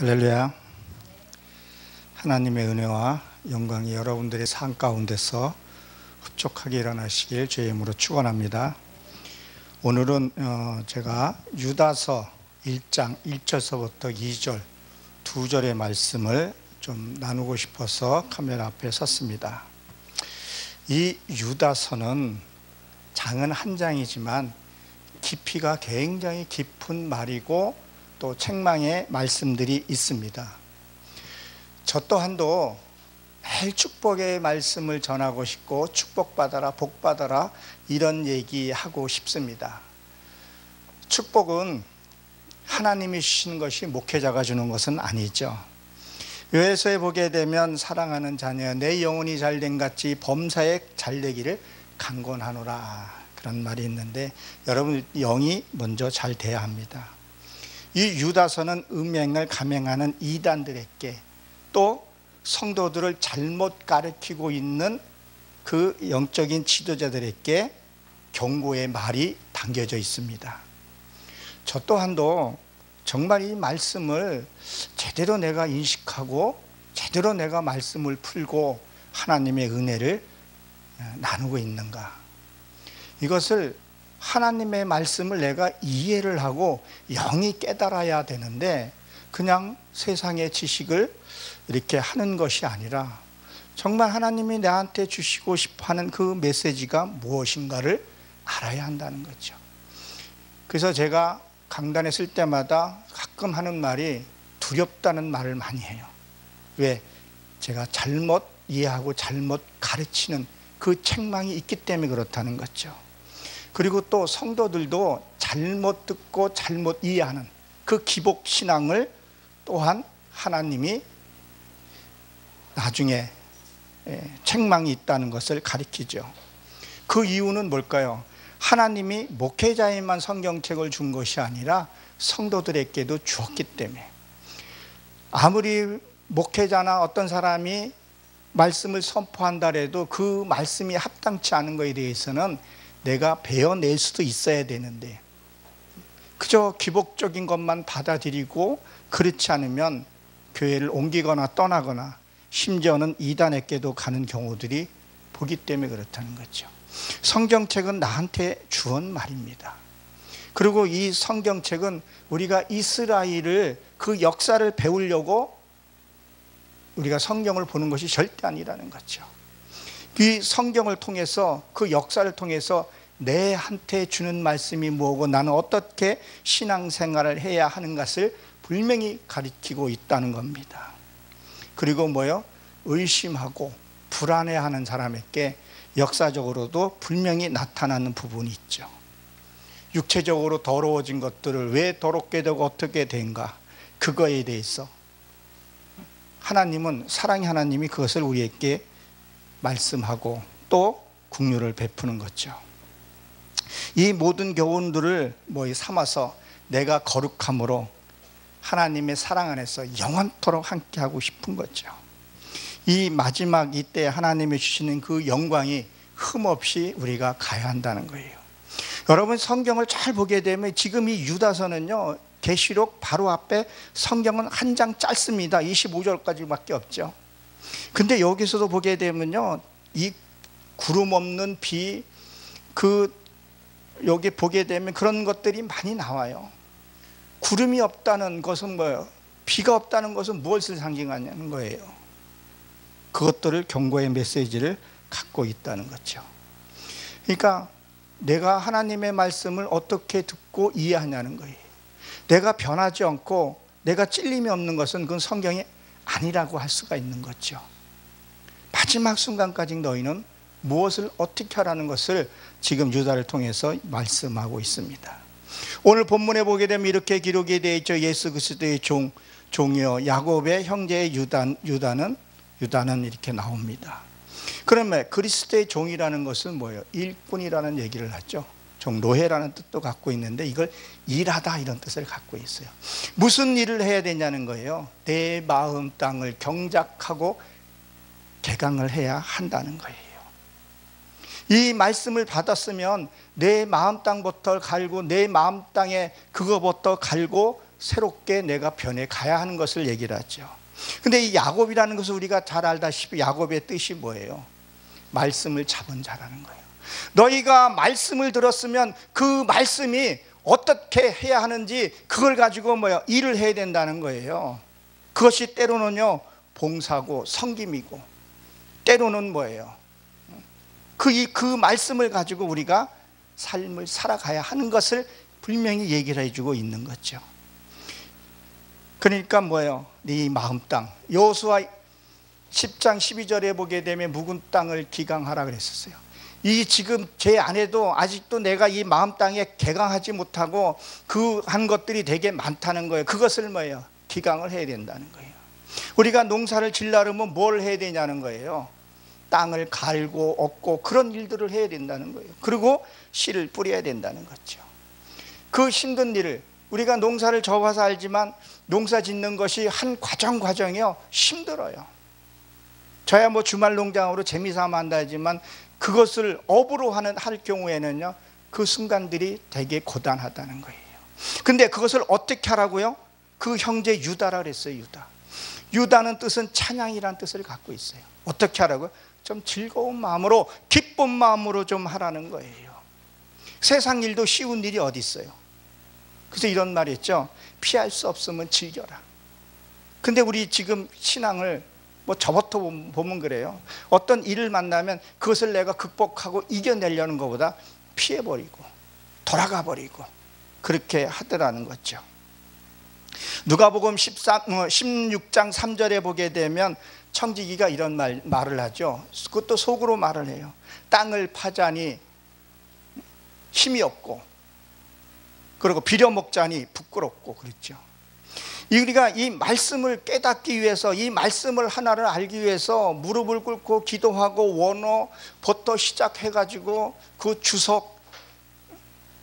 할렐루야. 하나님의 은혜와 영광이 여러분들의 삶 가운데서 흡족하게 일어나시길 주의 이름으로 축원합니다. 오늘은 제가 유다서 1장 1절서부터 2절 두 절의 말씀을 좀 나누고 싶어서 카메라 앞에 섰습니다. 이 유다서는 장은 한 장이지만 깊이가 굉장히 깊은 말이고 또 책망의 말씀들이 있습니다. 저 또한도 매일 축복의 말씀을 전하고 싶고 축복받아라 복받아라 이런 얘기하고 싶습니다. 축복은 하나님이 주시는 것이 목회자가 주는 것은 아니죠. 요에서에 보게 되면 사랑하는 자녀 내 영혼이 잘된 같이 범사에 잘되기를 간구하노라 그런 말이 있는데 여러분 영이 먼저 잘 돼야 합니다. 이 유다서는 음행을 감행하는 이단들에게 또 성도들을 잘못 가르치고 있는 그 영적인 지도자들에게 경고의 말이 담겨져 있습니다. 저 또한도 정말 이 말씀을 제대로 내가 인식하고 제대로 내가 말씀을 풀고 하나님의 은혜를 나누고 있는가, 이것을 하나님의 말씀을 내가 이해를 하고 영이 깨달아야 되는데 그냥 세상의 지식을 이렇게 하는 것이 아니라 정말 하나님이 나한테 주시고 싶어하는 그 메시지가 무엇인가를 알아야 한다는 거죠. 그래서 제가 강단에 쓸 때마다 가끔 하는 말이 두렵다는 말을 많이 해요. 왜? 제가 잘못 이해하고 잘못 가르치는 그 책망이 있기 때문에 그렇다는 거죠. 그리고 또 성도들도 잘못 듣고 잘못 이해하는 그 기복신앙을 또한 하나님이 나중에 책망이 있다는 것을 가리키죠. 그 이유는 뭘까요? 하나님이 목회자에만 성경책을 준 것이 아니라 성도들에게도 주었기 때문에, 아무리 목회자나 어떤 사람이 말씀을 선포한다 해도 그 말씀이 합당치 않은 것에 대해서는 내가 베어낼 수도 있어야 되는데 그저 기복적인 것만 받아들이고 그렇지 않으면 교회를 옮기거나 떠나거나 심지어는 이단에게도 가는 경우들이 보기 때문에 그렇다는 거죠. 성경책은 나한테 주은 말입니다. 그리고 이 성경책은 우리가 이스라엘을 그 역사를 배우려고 우리가 성경을 보는 것이 절대 아니라는 거죠. 이 성경을 통해서 그 역사를 통해서 내한테 주는 말씀이 뭐고 나는 어떻게 신앙생활을 해야 하는 것을 분명히 가리키고 있다는 겁니다. 그리고 뭐요? 의심하고 불안해하는 사람에게 역사적으로도 분명히 나타나는 부분이 있죠. 육체적으로 더러워진 것들을 왜 더럽게 되고 어떻게 된가, 그거에 대해서 하나님은, 사랑의 하나님이 그것을 우리에게 말씀하고 또 긍휼을 베푸는 거죠. 이 모든 교훈들을 삼아서 내가 거룩함으로 하나님의 사랑 안에서 영원토록 함께하고 싶은 거죠. 이 마지막 이때 하나님이 주시는 그 영광이 흠없이 우리가 가야 한다는 거예요. 여러분 성경을 잘 보게 되면 지금 이 유다서는요, 계시록 바로 앞에 성경은 한 장 짧습니다. 25절까지밖에 없죠. 근데 여기서도 보게 되면요, 이 구름 없는 비, 여기 보게 되면 그런 것들이 많이 나와요. 구름이 없다는 것은 뭐예요? 비가 없다는 것은 무엇을 상징하냐는 거예요. 그것들을 경고의 메시지를 갖고 있다는 거죠. 그러니까 내가 하나님의 말씀을 어떻게 듣고 이해하냐는 거예요. 내가 변하지 않고 내가 찔림이 없는 것은 그건 성경이 아니라고 할 수가 있는 거죠. 마지막 순간까지 너희는 무엇을 어떻게 하라는 것을 지금 유다를 통해서 말씀하고 있습니다. 오늘 본문에 보게 되면 이렇게 기록이 되어 있죠. 예수 그리스도의 종이요 야곱의 형제의 유다는 이렇게 나옵니다. 그러면 그리스도의 종이라는 것은 뭐예요? 일꾼이라는 얘기를 하죠. 종노예라는 뜻도 갖고 있는데 이걸 일하다 이런 뜻을 갖고 있어요. 무슨 일을 해야 되냐는 거예요. 내 마음 땅을 경작하고 개강을 해야 한다는 거예요. 이 말씀을 받았으면 내 마음 땅부터 갈고 내 마음 땅에 그거부터 갈고 새롭게 내가 변해 가야 하는 것을 얘기를 하죠. 근데 이 야곱이라는 것을 우리가 잘 알다시피 야곱의 뜻이 뭐예요? 말씀을 잡은 자라는 거예요. 너희가 말씀을 들었으면 그 말씀이 어떻게 해야 하는지 그걸 가지고 일을 해야 된다는 거예요. 그것이 때로는요 봉사고 섬김이고, 때로는 뭐예요? 그 말씀을 가지고 우리가 삶을 살아가야 하는 것을 분명히 얘기를 해주고 있는 거죠. 그러니까 뭐예요? 네 마음 땅, 여호수아 10장 12절에 보게 되면 묵은 땅을 기강하라 그랬었어요. 이 지금 제 안에도 아직도 내가 이 마음 땅에 개강하지 못하고 그 한 것들이 되게 많다는 거예요. 그것을 뭐예요? 기강을 해야 된다는 거예요. 우리가 농사를 지려면 뭘 해야 되냐는 거예요. 땅을 갈고 얻고 그런 일들을 해야 된다는 거예요. 그리고 씨를 뿌려야 된다는 거죠. 그 힘든 일을, 우리가 농사를 접어서 알지만 농사 짓는 것이 한 과정이요 힘들어요. 저야 주말 농장으로 재미삼아 한다 하지만 그것을 업으로 할 경우에는요 그 순간들이 되게 고단하다는 거예요. 근데 그것을 어떻게 하라고요? 그 형제 유다라 그랬어요. 유다는 뜻은 찬양이라는 뜻을 갖고 있어요. 어떻게 하라고요? 좀 즐거운 마음으로, 기쁜 마음으로 좀 하라는 거예요. 세상 일도 쉬운 일이 어디 있어요? 그래서 이런 말이 있죠. 피할 수 없으면 즐겨라. 근데 우리 지금 신앙을 저부터 보면 그래요. 어떤 일을 만나면 그것을 내가 극복하고 이겨내려는 것보다 피해버리고 돌아가 버리고 그렇게 하더라는 거죠. 누가복음 16장 3절에 보게 되면 청지기가 이런 말을 하죠. 그것도 속으로 말을 해요. 땅을 파자니 힘이 없고, 그리고 빌어먹자니 부끄럽고, 그렇죠. 우리가 이 말씀을 깨닫기 위해서, 이 말씀을 하나를 알기 위해서 무릎을 꿇고 기도하고 원어부터 시작해가지고 그 주석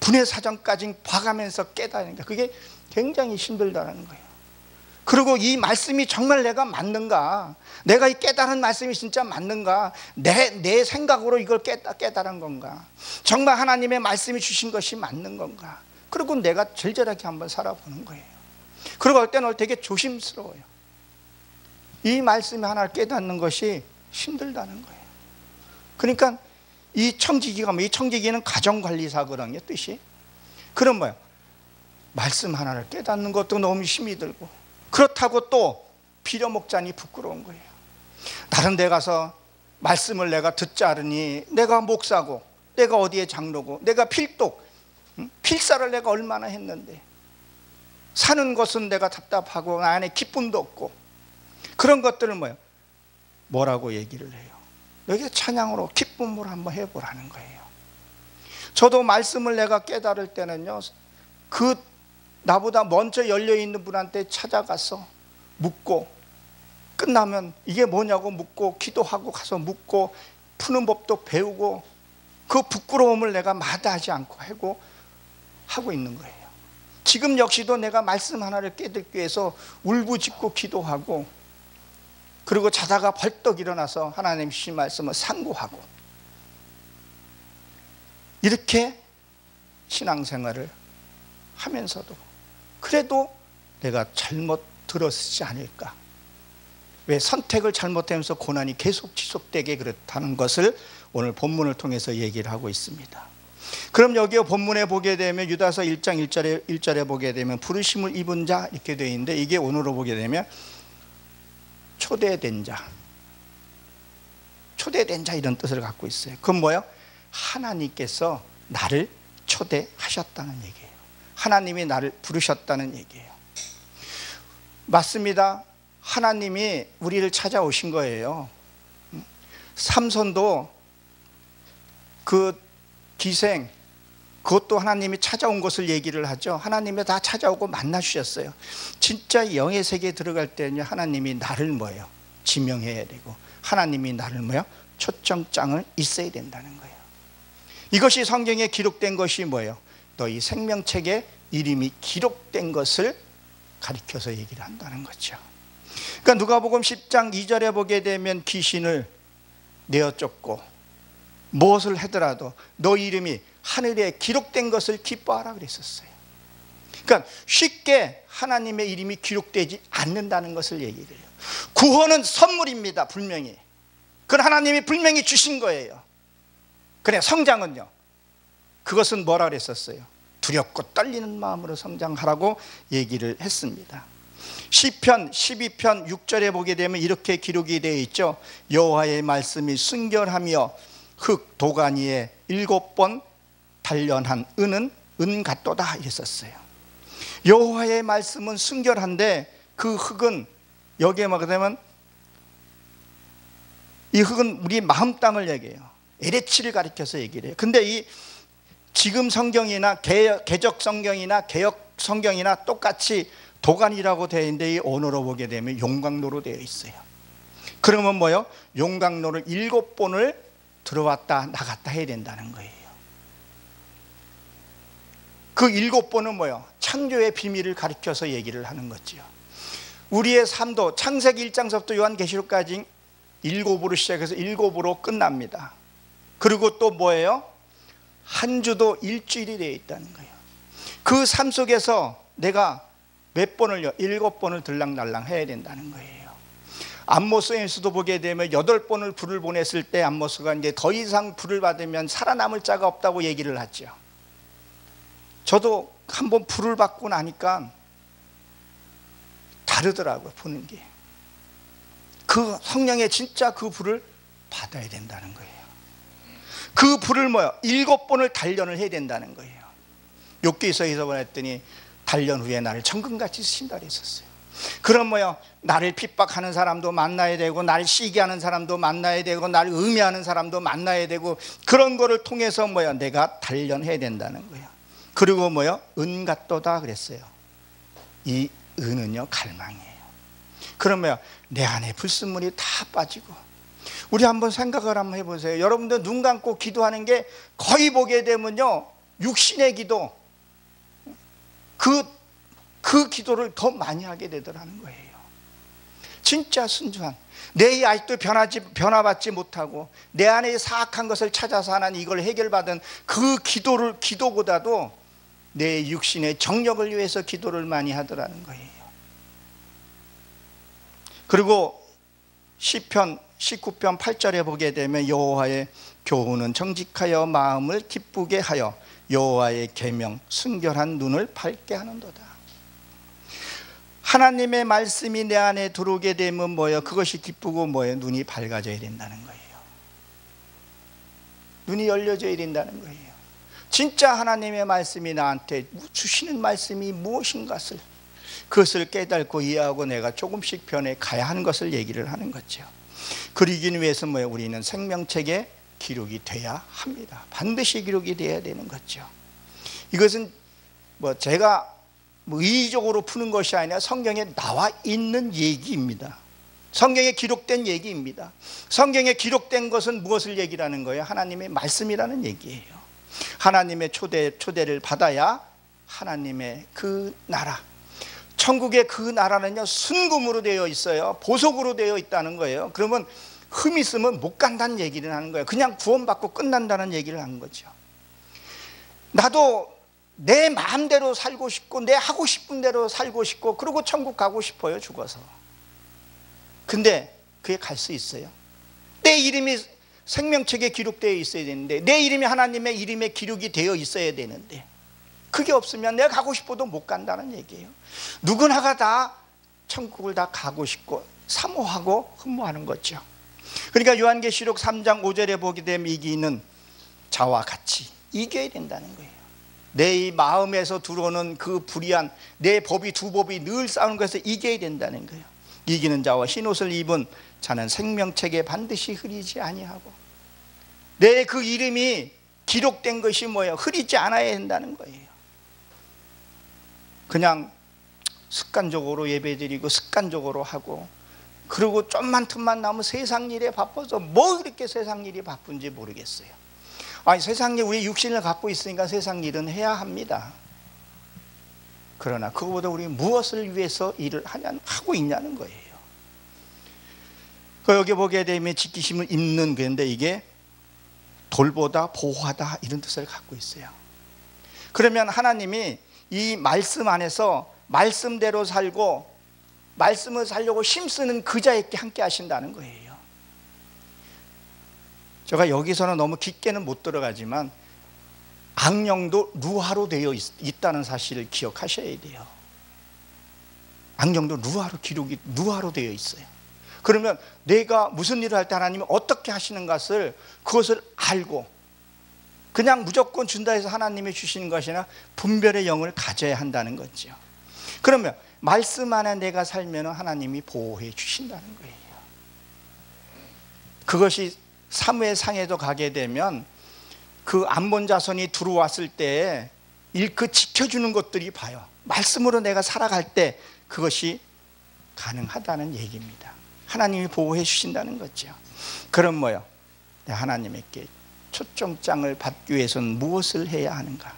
분해 사정까지 봐가면서 깨닫는 게, 그게 굉장히 힘들다는 거예요. 그리고 이 말씀이 정말 내가 맞는가, 내가 이 깨달은 말씀이 진짜 맞는가, 내 생각으로 이걸 깨달은 건가, 정말 하나님의 말씀이 주신 것이 맞는 건가, 그리고 내가 절절하게 한번 살아보는 거예요. 그리고 올 때는 되게 조심스러워요. 이 말씀이 하나를 깨닫는 것이 힘들다는 거예요. 그러니까 이 청지기는 가정관리사거든요, 뜻이. 그럼 뭐예요? 말씀 하나를 깨닫는 것도 너무 힘이 들고, 그렇다고 또 빌어먹자니 부끄러운 거예요. 다른 데 가서 말씀을 내가 듣자 하니 내가 목사고, 내가 어디에 장로고, 내가 필사를 내가 얼마나 했는데 사는 것은 내가 답답하고 안에 기쁨도 없고, 그런 것들을 뭐라고 얘기를 해요? 여기서 찬양으로 기쁨으로 한번 해보라는 거예요. 저도 말씀을 내가 깨달을 때는요, 그 나보다 먼저 열려있는 분한테 찾아가서 묻고, 끝나면 이게 뭐냐고 묻고, 기도하고 가서 묻고, 푸는 법도 배우고, 그 부끄러움을 내가 마다하지 않고 하고 있는 거예요. 지금 역시도 내가 말씀 하나를 깨닫기 위해서 울부짖고 기도하고, 그리고 자다가 벌떡 일어나서 하나님 주신 말씀을 상고하고, 이렇게 신앙생활을 하면서도 그래도 내가 잘못 들었지 않을까, 왜 선택을 잘못하면서 고난이 계속 지속되게 그렇다는 것을 오늘 본문을 통해서 얘기를 하고 있습니다. 그럼 여기 본문에 보게 되면 유다서 1장 1절에 보게 되면 부르심을 입은 자 이렇게 되어 있는데, 이게 오늘로 보게 되면 초대된 자 이런 뜻을 갖고 있어요. 그건 뭐예요? 하나님께서 나를 초대하셨다는 얘기예요. 하나님이 나를 부르셨다는 얘기예요. 맞습니다. 하나님이 우리를 찾아오신 거예요. 삼손도 그 기생, 그것도 하나님이 찾아온 것을 얘기를 하죠. 하나님이 다 찾아오고 만나 주셨어요. 진짜 영의 세계에 들어갈 때는요, 하나님이 나를 지명해야 되고, 하나님이 나를 초점장을 있어야 된다는 거예요. 이것이 성경에 기록된 것이 뭐예요? 너희 생명책에 이름이 기록된 것을 가리켜서 얘기를 한다는 거죠. 그러니까 누가복음 10장 2절에 보게 되면 귀신을 내어 쫓고 무엇을 하더라도 너 이름이 하늘에 기록된 것을 기뻐하라 그랬었어요. 그러니까 쉽게 하나님의 이름이 기록되지 않는다는 것을 얘기해요. 구원은 선물입니다. 분명히. 그건 하나님이 분명히 주신 거예요. 그래, 성장은요, 그것은 뭐라 그랬었어요? 두렵고 떨리는 마음으로 성장하라고 얘기를 했습니다. 시편 12편 6절에 보게 되면 이렇게 기록이 되어 있죠. 여호와의 말씀이 순결하며 흙 도가니에 7번 단련한 은은 은 같도다 이랬었어요. 여호와의 말씀은 순결한데 그 흙은, 여기에 말하게 되면 이 흙은 우리 마음 땅을 얘기해요. LH를 가리켜서 얘기를 해요. 근데 이 지금 성경이나 개적 성경이나 개역 성경이나 똑같이 도가니라고 되어 있는데 이 언어로 보게 되면 용광로로 되어 있어요. 그러면 뭐요? 용광로를 7번을 들어왔다 나갔다 해야 된다는 거예요. 그 7번은 뭐요? 창조의 비밀을 가리켜서 얘기를 하는 거죠. 우리의 삶도 창세기 1장서부터 요한계시록까지 7으로 시작해서 7으로 끝납니다. 그리고 또 뭐예요? 한 주도 일주일이 되어 있다는 거예요. 그 삶 속에서 내가 몇 번을요? 7번을 들락날락 해야 된다는 거예요. 암모스에서도 보게 되면 8번을 불을 보냈을 때 암모스가 이제 더 이상 불을 받으면 살아남을 자가 없다고 얘기를 하죠. 저도 한번 불을 받고 나니까 다르더라고요, 보는 게. 그 성령의 진짜 그 불을 받아야 된다는 거예요. 그 불을 뭐요? 7번을 단련을 해야 된다는 거예요. 욥기서에서 보냈더니 단련 후에 나를 정금같이 쓰신다 그랬었어요. 그럼 뭐요? 나를 핍박하는 사람도 만나야 되고, 나를 시기하게 하는 사람도 만나야 되고, 나를 음해하는 사람도 만나야 되고, 그런 거를 통해서 뭐요? 내가 단련해야 된다는 거예요. 그리고 뭐요? 은 같도다 그랬어요. 이 은은요, 갈망이에요. 그러면 내 안에 불순물이 다 빠지고, 우리 한번 생각을 한번 해보세요. 여러분들 눈 감고 기도하는 게 거의 보게 되면요, 육신의 기도, 그 기도를 더 많이 하게 되더라는 거예요. 진짜 순수한, 내 아직도 변화받지 못하고 내 안에 사악한 것을 찾아서 하나님 이걸 해결받은 그 기도보다도 내 육신의 정력을 위해서 기도를 많이 하더라는 거예요. 그리고 시편 19편 8절에 보게 되면 여호와의 교훈은 정직하여 마음을 기쁘게 하여 여호와의 계명 순결한 눈을 밝게 하는도다. 하나님의 말씀이 내 안에 들어오게 되면 뭐예요? 그것이 기쁘고 뭐예요? 눈이 밝아져야 된다는 거예요. 눈이 열려져야 된다는 거예요. 진짜 하나님의 말씀이 나한테 주시는 말씀이 무엇인가를, 그것을 깨닫고 이해하고 내가 조금씩 변해 가야 하는 것을 얘기를 하는 거죠. 그러기 위해서 뭐예요? 우리는 생명책에 기록이 돼야 합니다. 반드시 기록이 돼야 되는 거죠. 이것은 제가 의의적으로 푸는 것이 아니라 성경에 나와 있는 얘기입니다. 성경에 기록된 얘기입니다. 성경에 기록된 것은 무엇을 얘기하는 거예요? 하나님의 말씀이라는 얘기예요. 하나님의 초대를 받아야 하나님의 그 나라, 천국의 그 나라는요, 순금으로 되어 있어요. 보석으로 되어 있다는 거예요. 그러면 흠 있으면 못 간다는 얘기를 하는 거예요. 그냥 구원받고 끝난다는 얘기를 하는 거죠. 나도 내 마음대로 살고 싶고 내 하고 싶은 대로 살고 싶고, 그리고 천국 가고 싶어요, 죽어서. 근데 그게 갈 수 있어요? 내 이름이 생명책에 기록되어 있어야 되는데, 내 이름이 하나님의 이름에 기록이 되어 있어야 되는데, 그게 없으면 내가 가고 싶어도 못 간다는 얘기예요. 누구나가 다 천국을 다 가고 싶고 사모하고 흠모하는 거죠. 그러니까 요한계시록 3장 5절에 보게 되면 이기는 자와 같이 이겨야 된다는 거예요. 내 마음에서 들어오는 그 불의한 내 법이 두 법이 늘 싸우는 것에서 이겨야 된다는 거예요. 이기는 자와 흰옷을 입은 자는 생명책에 반드시 흐리지 아니하고, 내 그 이름이 기록된 것이 뭐예요? 흐리지 않아야 된다는 거예요. 그냥 습관적으로 예배드리고 습관적으로 하고, 그리고 좀만 틈만 나면 세상 일에 바빠서 뭐 그렇게 세상 일이 바쁜지 모르겠어요. 아니, 세상 일, 우리 육신을 갖고 있으니까 세상 일은 해야 합니다. 그러나 그거보다 우리 무엇을 위해서 일을 하고 있냐는 거예요. 여기 보게 되면 지키심을 입는, 그런데 이게 돌보다 보호하다 이런 뜻을 갖고 있어요. 그러면 하나님이 이 말씀 안에서 말씀대로 살고 말씀을 살려고 힘쓰는 그 자에게 함께 하신다는 거예요. 제가 여기서는 너무 깊게는 못 들어가지만 악령도 루하로 되어 있다는 사실을 기억하셔야 돼요. 악령도 루하로 되어 있어요. 그러면 내가 무슨 일을 할 때 하나님이 어떻게 하시는 것을 그것을 알고 그냥 무조건 준다 해서 하나님이 주시는 것이나 분별의 영을 가져야 한다는 거죠. 그러면 말씀 안에 내가 살면 하나님이 보호해 주신다는 거예요. 그것이 사무엘상에도 가게 되면 그 암몬 자손이 들어왔을 때 그 지켜주는 것들이 봐요. 말씀으로 내가 살아갈 때 그것이 가능하다는 얘기입니다. 하나님이 보호해 주신다는 거죠. 그럼 뭐요? 하나님께 초점장을 받기 위해서는 무엇을 해야 하는가?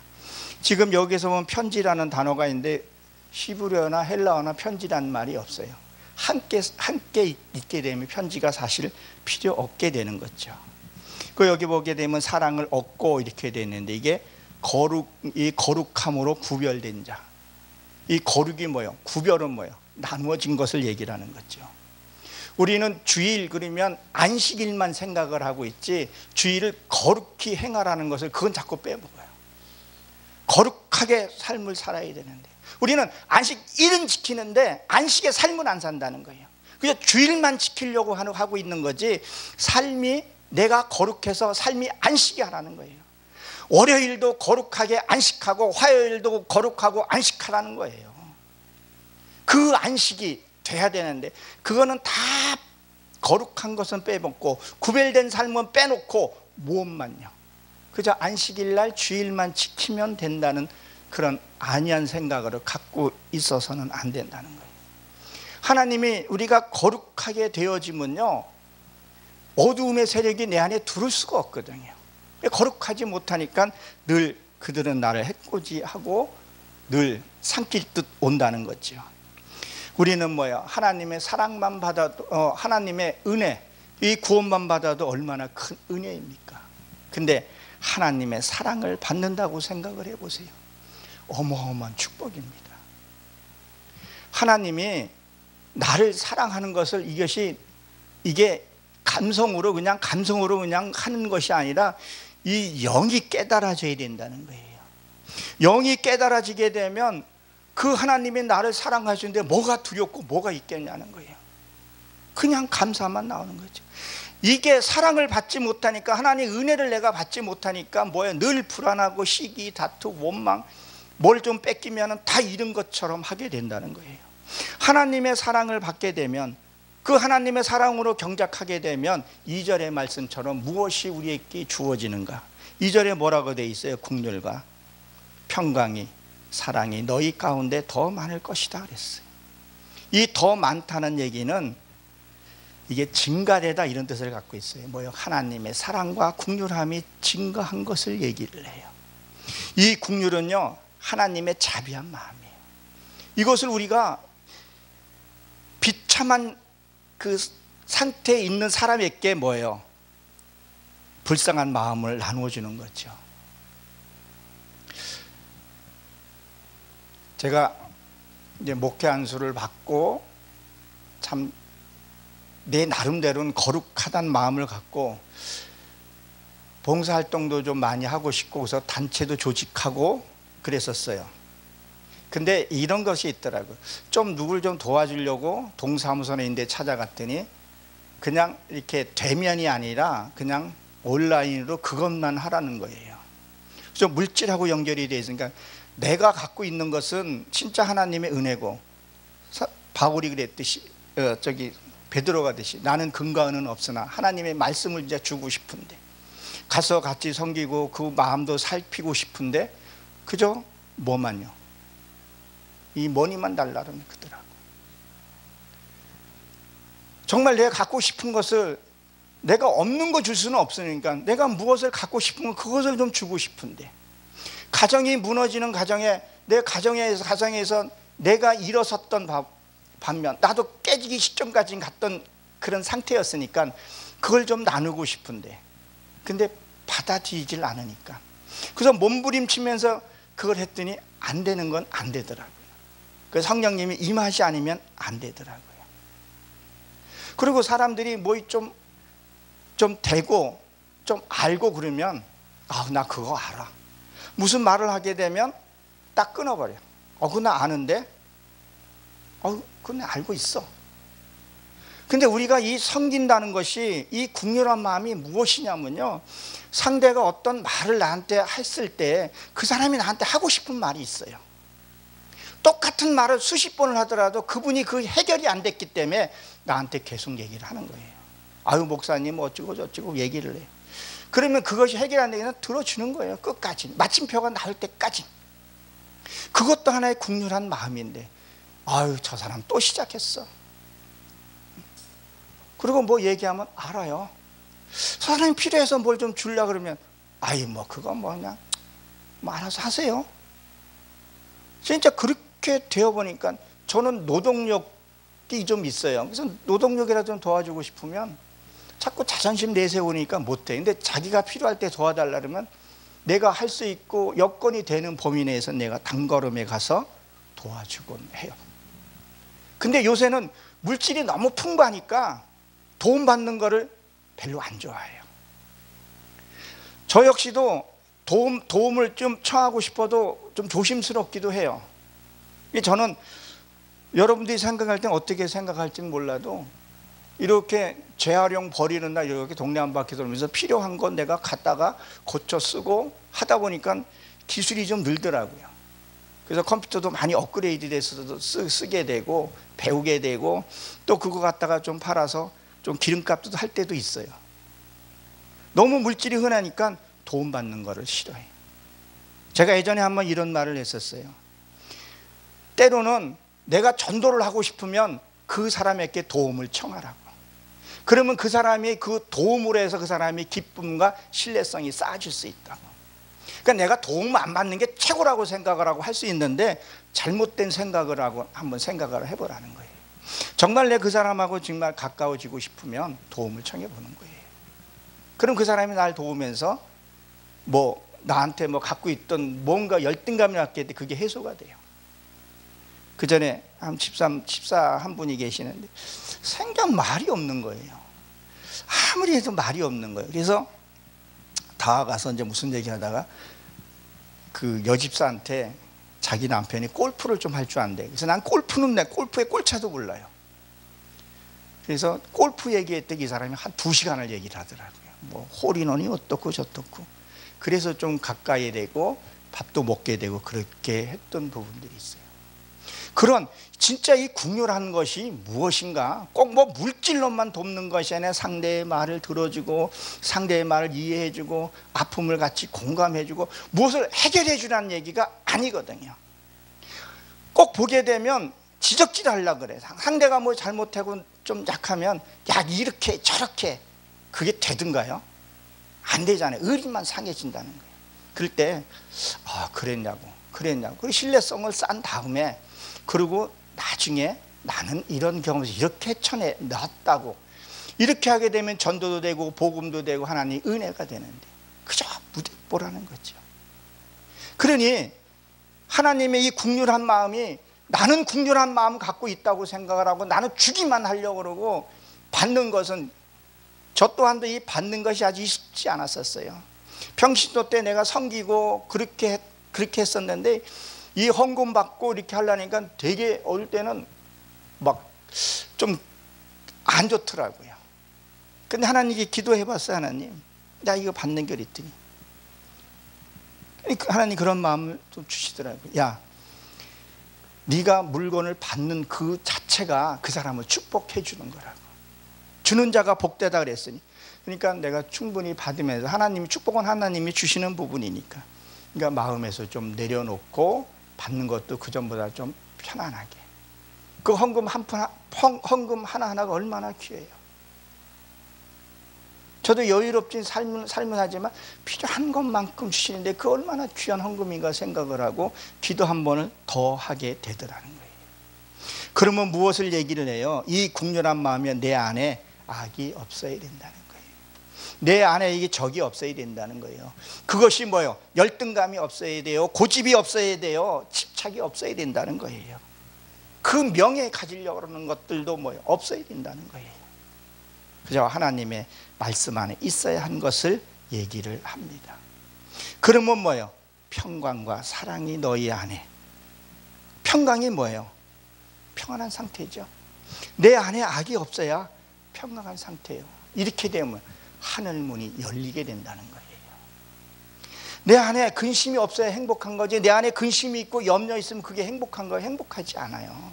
지금 여기서 보면 편지라는 단어가 있는데 히브리어나 헬라어나 편지라는 말이 없어요. 함께 있게 되면 편지가 사실 필요 없게 되는 거죠. 그 여기 보게 되면 사랑을 얻고 이렇게 되는데 이게 이 거룩함으로 구별된 자. 이 거룩이 뭐예요? 구별은 뭐예요? 나누어진 것을 얘기를 하는 거죠. 우리는 주일 그러면 안식일만 생각을 하고 있지 주일을 거룩히 행하라는 것을 그건 자꾸 빼먹어요. 거룩하게 삶을 살아야 되는데 우리는 안식일은 지키는데 안식의 삶은 안 산다는 거예요. 그냥 주일만 지키려고 하고 있는 거지 삶이 내가 거룩해서 삶이 안식이 하라는 거예요. 월요일도 거룩하게 안식하고 화요일도 거룩하고 안식하라는 거예요. 그 안식이 돼야 되는데 그거는 다 거룩한 것은 빼먹고 구별된 삶은 빼놓고 무엇만요? 그저 안식일날 주일만 지키면 된다는 그런 안이한 생각을 갖고 있어서는 안 된다는 거예요. 하나님이 우리가 거룩하게 되어지면요 어두움의 세력이 내 안에 들어올 수가 없거든요. 거룩하지 못하니까 늘 그들은 나를 해코지하고 늘 삼킬 듯 온다는 거죠. 우리는 뭐야? 하나님의 사랑만 받아도 하나님의 은혜, 이 구원만 받아도 얼마나 큰 은혜입니까? 근데 하나님의 사랑을 받는다고 생각을 해보세요. 어마어마한 축복입니다. 하나님이 나를 사랑하는 것을 이게 감성으로 그냥 하는 것이 아니라 이 영이 깨달아져야 된다는 거예요. 영이 깨달아지게 되면 그 하나님이 나를 사랑하시는데 뭐가 두렵고 뭐가 있겠냐는 거예요. 그냥 감사만 나오는 거죠. 이게 사랑을 받지 못하니까 하나님의 은혜를 내가 받지 못하니까 뭐예요? 늘 불안하고 시기, 다투, 원망 뭘 좀 뺏기면 다 잃은 것처럼 하게 된다는 거예요. 하나님의 사랑을 받게 되면 그 하나님의 사랑으로 경작하게 되면 2절의 말씀처럼 무엇이 우리에게 주어지는가? 2절에 뭐라고 되어 있어요? 긍휼과 평강이 사랑이 너희 가운데 더 많을 것이다 그랬어요. 이 더 많다는 얘기는 이게 증가되다 이런 뜻을 갖고 있어요. 뭐요? 하나님의 사랑과 긍휼함이 증가한 것을 얘기를 해요. 이 긍휼은요 하나님의 자비한 마음이에요. 이것을 우리가 비참한 그 상태에 있는 사람에게 뭐예요? 불쌍한 마음을 나누어 주는 거죠. 제가 이제 목회 안수를 받고 참 내 나름대로는 거룩하다는 마음을 갖고 봉사활동도 좀 많이 하고 싶고 그래서 단체도 조직하고 그랬었어요. 근데 이런 것이 있더라고요. 좀 누굴 좀 도와주려고 동사무소에 있는데 찾아갔더니 그냥 이렇게 대면이 아니라 그냥 온라인으로 그것만 하라는 거예요. 그래서 물질하고 연결이 되어 있으니까 내가 갖고 있는 것은 진짜 하나님의 은혜고 바울이 그랬듯이 베드로가 듯이 나는 금과 은은 없으나 하나님의 말씀을 이제 주고 싶은데 가서 같이 섬기고 그 마음도 살피고 싶은데 그저 뭐만요? 이 머니만 달라는 그더라고. 정말 내가 갖고 싶은 것을 내가 없는 거 줄 수는 없으니까 내가 무엇을 갖고 싶은 거 그것을 좀 주고 싶은데 가정이 무너지는 가정에 내 가정에서 내가 일어섰던 반면 나도 깨지기 직전까지 갔던 그런 상태였으니까 그걸 좀 나누고 싶은데 근데 받아들이질 않으니까 그래서 몸부림치면서 그걸 했더니 안 되는 건 안 되더라고요. 그 성령님이 이 맛이 아니면 안 되더라고요. 그리고 사람들이 뭐 좀 되고 좀 알고 그러면 나 그거 알아. 무슨 말을 하게 되면 딱 끊어버려. 그거 나 아는데? 그거 나 알고 있어. 근데 우리가 이 섬긴다는 것이, 이 국률한 마음이 무엇이냐면요, 상대가 어떤 말을 나한테 했을 때 그 사람이 나한테 하고 싶은 말이 있어요. 똑같은 말을 수십 번을 하더라도 그분이 그 해결이 안 됐기 때문에 나한테 계속 얘기를 하는 거예요. 목사님 어쩌고 저쩌고 얘기를 해. 그러면 그것이 해결 안 되면 들어주는 거예요. 끝까지, 마침표가 나올 때까지. 그것도 하나의 국률한 마음인데, 저 사람 또 시작했어. 그리고 뭐 얘기하면 알아요. 사람이 필요해서 뭘 좀 주려고 그러면 그건 그냥 알아서 하세요. 진짜 그렇게 되어 보니까 저는 노동력이 좀 있어요. 그래서 노동력이라도 좀 도와주고 싶으면 자꾸 자존심 내세우니까 못해. 근데 자기가 필요할 때 도와달라 그러면 내가 할 수 있고 여건이 되는 범위 내에서 내가 단걸음에 가서 도와주곤 해요. 근데 요새는 물질이 너무 풍부하니까 도움받는 거를 별로 안 좋아해요. 저 역시도 도움을 좀 청하고 싶어도 좀 조심스럽기도 해요. 저는 여러분들이 생각할 땐 어떻게 생각할지는 몰라도 이렇게 재활용 버리는 날 이렇게 동네 한 바퀴 돌면서 필요한 건 내가 갖다가 고쳐 쓰고 하다 보니까 기술이 좀 늘더라고요. 그래서 컴퓨터도 많이 업그레이드 돼서 쓰게 되고 배우게 되고, 또 그거 갖다가 좀 팔아서 좀 기름값도 할 때도 있어요. 너무 물질이 흔하니까 도움받는 거를 싫어해요. 제가 예전에 한번 이런 말을 했었어요. 때로는 내가 전도를 하고 싶으면 그 사람에게 도움을 청하라고. 그러면 그 사람이 그 도움으로 해서 그 사람이 기쁨과 신뢰성이 쌓아질 수 있다고. 그러니까 내가 도움 안 받는 게 최고라고 생각을 하고 할 수 있는데, 잘못된 생각을 하고 한번 생각을 해보라는 거예요. 정말 내 그 사람하고 정말 가까워지고 싶으면 도움을 청해 보는 거예요. 그럼 그 사람이 날 도우면서 나한테 갖고 있던 뭔가 열등감이 났을 때 그게 해소가 돼요. 그 전에 한 집사 한 분이 계시는데 생전 말이 없는 거예요. 아무리 해도 말이 없는 거예요. 그래서 다가가서 이제 무슨 얘기 하다가 그 여집사한테 자기 남편이 골프를 좀 할 줄 안대. 그래서 난 골프의 꼴차도 몰라요. 그래서 골프 얘기했더니 이 사람이 한 2시간을 얘기를 하더라고요. 홀인원이 어떻고 저떻고. 그래서 좀 가까이 되고 밥도 먹게 되고 그렇게 했던 부분들이 있어요. 그런 진짜 이 국률한 것이 무엇인가? 꼭 물질로만 돕는 것이 아니라 상대의 말을 들어주고 상대의 말을 이해해주고 아픔을 같이 공감해주고 무엇을 해결해주라는 얘기가 아니거든요. 꼭 보게 되면 지적질 하려고 그래. 상대가 잘못하고 좀 약하면 이렇게 저렇게, 그게 되든가요? 안 되잖아요. 의리만 상해진다는 거예요. 그럴 때 그랬냐고. 그리고 신뢰성을 쌓은 다음에, 그리고 나중에 나는 이런 경험에서 이렇게 쳐냈다고, 이렇게 하게 되면 전도도 되고 복음도 되고 하나님 은혜가 되는데 그저 무대뽀라는 거죠. 그러니 하나님의 이 국률한 마음이, 나는 국률한 마음을 갖고 있다고 생각을 하고 나는 주기만 하려고 그러고, 받는 것은 저 또한도 이 받는 것이 아주 쉽지 않았었어요. 평신도 때 내가 섬기고 그렇게 했었는데, 이 헌금 받고 이렇게 하려니까 되게 어릴 때는 좀 안 좋더라고요. 근데 하나님께 기도해 봤어요. 하나님, 나 이거 받는 게 있더니 하나님 그런 마음을 좀 주시더라고요. 네가 물건을 받는 그 자체가 그 사람을 축복해 주는 거라고. 주는 자가 복되다 그랬으니, 그러니까 내가 충분히 받으면서, 하나님이 축복은 하나님이 주시는 부분이니까, 그러니까 마음에서 좀 내려놓고 받는 것도 그 전보다 좀 편안하게. 그 헌금 하나하나가 얼마나 귀해요. 저도 여유롭진 삶은 하지만 필요한 것만큼 주시는데 그 얼마나 귀한 헌금인가 생각을 하고 기도 한 번을 더 하게 되더라는 거예요. 그러면 무엇을 얘기를 해요? 이 국률한 마음이 내 안에 악이 없어야 된다는 거예요. 내 안에 이게 적이 없어야 된다는 거예요. 그것이 뭐예요? 열등감이 없어야 돼요. 고집이 없어야 돼요. 집착이 없어야 된다는 거예요. 그 명예 가지려고 하는 것들도 뭐예요? 없어야 된다는 거예요. 그저 하나님의 말씀 안에 있어야 한 것을 얘기를 합니다. 그러면 뭐예요? 평강과 사랑이 너희 안에. 평강이 뭐예요? 평안한 상태죠. 내 안에 악이 없어야 평강한 상태예요. 이렇게 되면 하늘문이 열리게 된다는 거예요. 내 안에 근심이 없어야 행복한 거지, 내 안에 근심이 있고 염려 있으면 그게 행복한 거예요? 행복하지 않아요.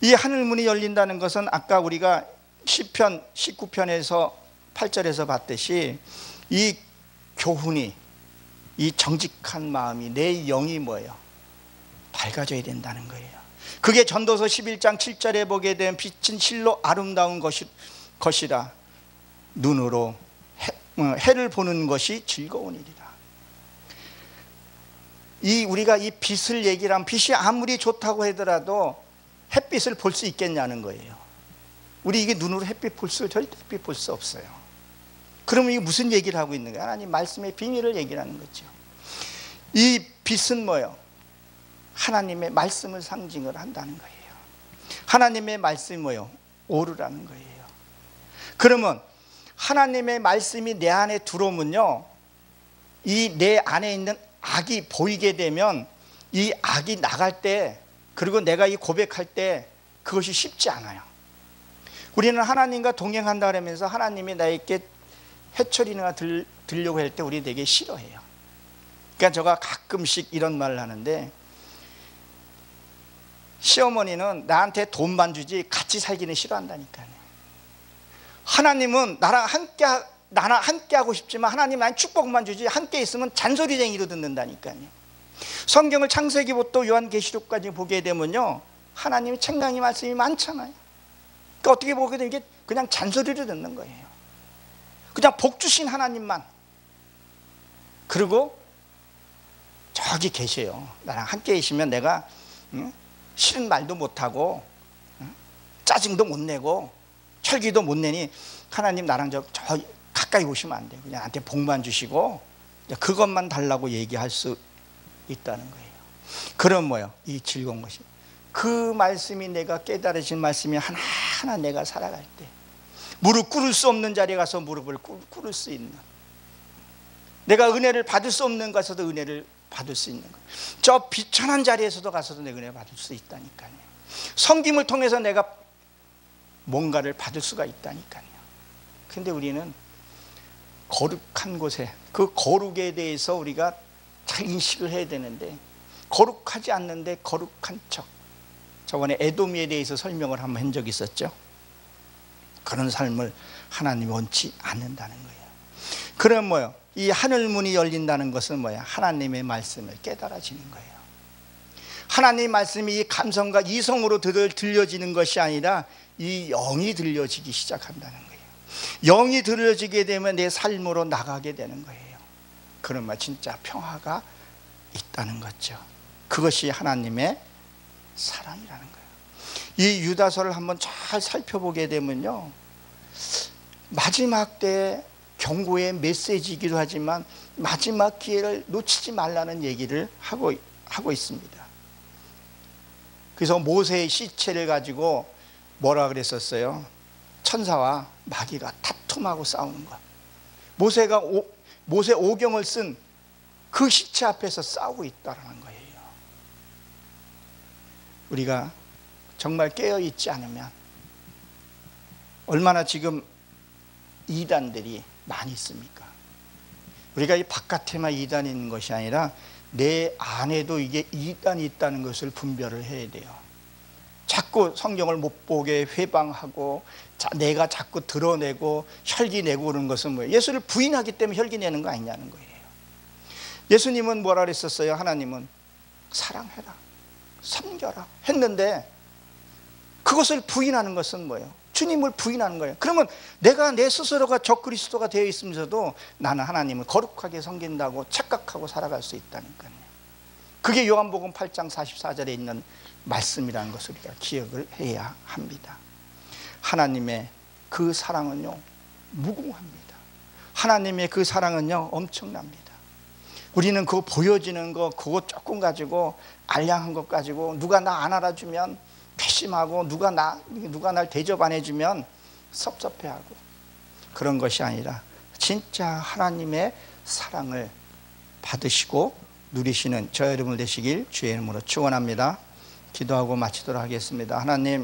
이 하늘문이 열린다는 것은 아까 우리가 시편 19편에서 8절에서 봤듯이 이 교훈이, 이 정직한 마음이, 내 영이 뭐예요? 밝아져야 된다는 거예요. 그게 전도서 11장 7절에 보게 된 빛은 실로 아름다운 것이라 눈으로 해를 보는 것이 즐거운 일이라. 우리가 이 빛을 얘기를 하면 빛이 아무리 좋다고 하더라도 햇빛을 볼 수 있겠냐는 거예요. 우리 이게 눈으로 햇빛 볼 수, 절대 햇빛 볼 수 없어요. 그러면 이게 무슨 얘기를 하고 있는 거예요? 하나님 말씀의 비밀을 얘기를 하는 거죠. 이 빛은 뭐예요? 하나님의 말씀을 상징을 한다는 거예요. 하나님의 말씀이 뭐예요? 오르라는 거예요. 그러면 하나님의 말씀이 내 안에 들어오면요, 이 내 안에 있는 악이 보이게 되면 이 악이 나갈 때, 그리고 내가 이 고백할 때 그것이 쉽지 않아요. 우리는 하나님과 동행한다 그러면서 하나님이 나에게 해초리나 들려고 할 때 우리 되게 싫어해요. 그러니까 제가 가끔씩 이런 말을 하는데, 시어머니는 나한테 돈만 주지 같이 살기는 싫어한다니까요. 하나님은 나랑 함께 하고 싶지만 하나님 나한테 축복만 주지 함께 있으면 잔소리쟁이로 듣는다니까요. 성경을 창세기부터 요한계시록까지 보게 되면요, 하나님의 책망의 말씀이 많잖아요. 그러니까 어떻게 보게 되면 이게 그냥 잔소리를 듣는 거예요. 그냥 복 주신 하나님만. 그리고 저기 계세요. 나랑 함께 계시면 내가 싫은 말도 못하고 짜증도 못 내고 철기도 못 내니 하나님 나랑 저 가까이 오시면 안 돼요. 그냥 나한테 복만 주시고 그것만 달라고 얘기할 수 있다는 거예요. 그럼 뭐예요? 이 즐거운 것이, 그 말씀이 내가 깨달으신 말씀이 하나하나 내가 살아갈 때 무릎 꿇을 수 없는 자리에 가서 무릎을 꿇을 수 있는, 내가 은혜를 받을 수 없는 곳에서도 은혜를 받을 수 있는 것, 저 비천한 자리에서도 가서도 내가 은혜 받을 수 있다니까요. 섬김을 통해서 내가 뭔가를 받을 수가 있다니까요. 근데 우리는 거룩한 곳에, 그 거룩에 대해서 우리가 잘 인식을 해야 되는데 거룩하지 않는데 거룩한 척. 저번에 에도미에 대해서 설명을 한번 한 적이 있었죠. 그런 삶을 하나님이 원치 않는다는 거예요. 그럼 뭐예요? 이 하늘문이 열린다는 것은 뭐예요? 하나님의 말씀을 깨달아지는 거예요. 하나님의 말씀이 이 감성과 이성으로 들려지는 것이 아니라 이 영이 들려지기 시작한다는 거예요. 영이 들려지게 되면 내 삶으로 나가게 되는 거예요. 그러면 진짜 평화가 있다는 거죠. 그것이 하나님의 사랑이라는 거예요. 이 유다서를 한번 잘 살펴보게 되면요, 마지막 때 경고의 메시지이기도 하지만 마지막 기회를 놓치지 말라는 얘기를 하고 있습니다. 그래서 모세의 시체를 가지고 뭐라 그랬었어요? 천사와 마귀가 다툼하고 싸우는 것. 모세 오경을 쓴 그 시체 앞에서 싸우고 있다는 거예요. 우리가 정말 깨어있지 않으면 얼마나 지금 이단들이 많이 있습니까? 우리가 이 바깥에만 이단이 있는 것이 아니라 내 안에도 이게 이단이 있다는 것을 분별을 해야 돼요. 자꾸 성경을 못 보게 회방하고 내가 자꾸 드러내고 혈기내고 그러는 것은 뭐예요? 예수를 부인하기 때문에 혈기내는 거 아니냐는 거예요. 예수님은 뭐라 그랬었어요? 하나님은 사랑해라, 섬겨라 했는데 그것을 부인하는 것은 뭐예요? 주님을 부인하는 거예요. 그러면 내가 내 스스로가 적그리스도가 되어 있으면서도 나는 하나님을 거룩하게 섬긴다고 착각하고 살아갈 수 있다니까요. 그게 요한복음 8장 44절에 있는 말씀이라는 것을 우리가 기억을 해야 합니다. 하나님의 그 사랑은요, 무궁합니다. 하나님의 그 사랑은요 엄청납니다. 우리는 그거 보여지는 거 그거 조금 가지고 알량한 것 가지고 누가 나 안 알아주면 괘씸하고 누가 날 대접 안 해주면 섭섭해하고 그런 것이 아니라 진짜 하나님의 사랑을 받으시고 누리시는 저 여러분 되시길 주의 이름으로 축원합니다. 기도하고 마치도록 하겠습니다. 하나님,